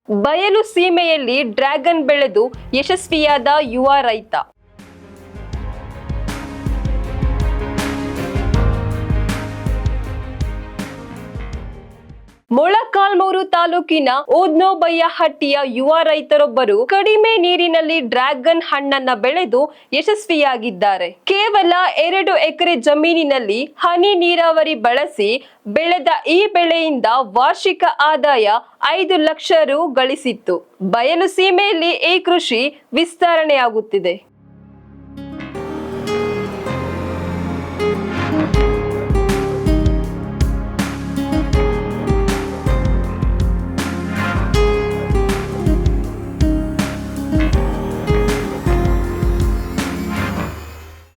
ಬಯಲು ಸೀಮೆಯಲ್ಲಿ ಡ್ರ್ಯಾಗನ್ ಬೆಳೆದು ಯಶಸ್ವಿಯಾದ ಯುವ ರೈತ. ಮೊಳಕಾಲ್ಮೂರು ತಾಲೂಕಿನ ಓದ್ನೋಬಯ್ಯಹಟ್ಟಿಯ ಯುವ ರೈತರೊಬ್ಬರು ಕಡಿಮೆ ನೀರಿನಲ್ಲಿ ಡ್ರ್ಯಾಗನ್ ಹಣ್ಣನ್ನ ಬೆಳೆದು ಯಶಸ್ವಿಯಾಗಿದ್ದಾರೆ. ಕೇವಲ 2 ಎಕರೆ ಜಮೀನಿನಲ್ಲಿ ಹನಿ ನೀರಾವರಿ ಬಳಸಿ ಬೆಳೆದ ಈ ಬೆಳೆಯಿಂದ ವಾರ್ಷಿಕ ಆದಾಯ 5 ಲಕ್ಷ ರು ಗಳಿಸಿತ್ತು. ಬಯಲು ಸೀಮೆಯಲ್ಲಿ ಈ ಕೃಷಿ ವಿಸ್ತರಣೆಯಾಗುತ್ತಿದೆ.